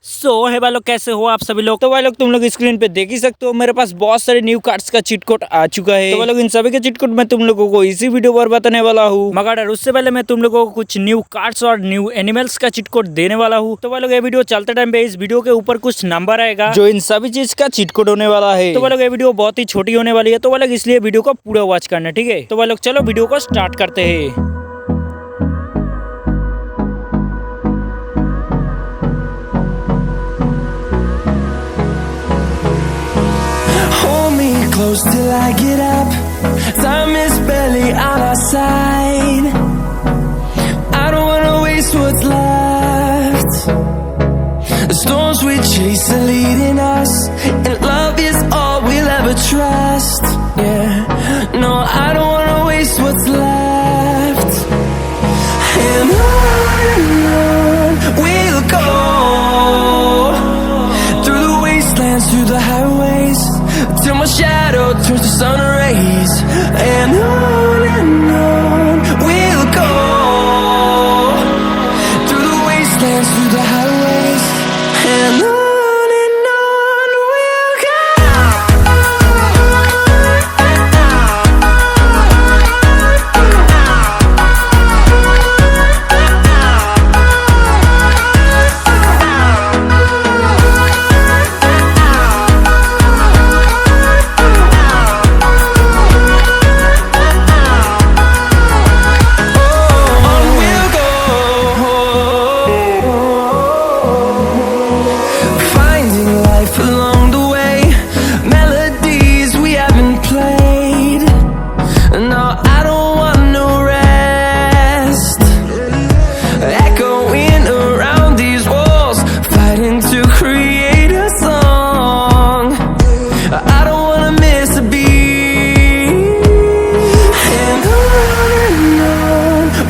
है भाई लोग, कैसे हो आप सभी लोग। तो भाई लोग तुम लोग स्क्रीन पे देख ही सकते हो, मेरे पास बहुत सारे न्यू कार्ड्स का चीट कोड आ चुका है। तो भाई लोग इन सभी के चीट कोड मैं तुम लोगों को इसी वीडियो पर बताने वाला हूँ, मगर उससे पहले मैं तुम लोगों को कुछ न्यू कार्ड्स और न्यू एनिमल्स का चीट कोड देने वाला हूँ। तो भाई लोग ये वीडियो चलते टाइम पे इस वीडियो के ऊपर कुछ नंबर आएगा जो इन सभी चीज का चीट कोड होने वाला है। तो भाई लोग ये वीडियो बहुत ही छोटी होने वाली है, तो भाई लोग इसलिए वीडियो को पूरा वॉच करना, ठीक है। तो भाई लोग चलो वीडियो को स्टार्ट करते हैं। Close till I get up. Time is barely on our side. I don't wanna waste what's left. The storms we chase are leading us, and love is all we'll ever trust. Yeah, no, I don't wanna waste what's left. And on we'll go, through the wastelands, through the highways, till my shadow turns to sun rays. And on we'll go, through the wastelands, through the highways. And on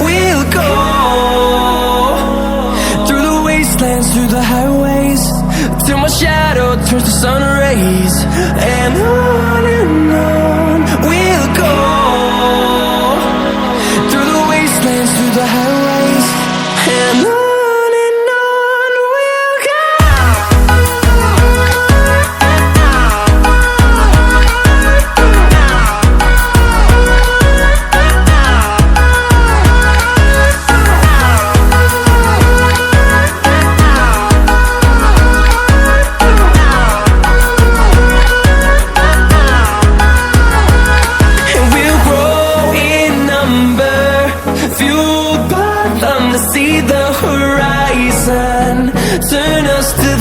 we'll go. Through the highways, till my shadow turns to sun rays. And on we'll go, through the wastelands, through the highways. And on we'll go. See the horizon, turn us to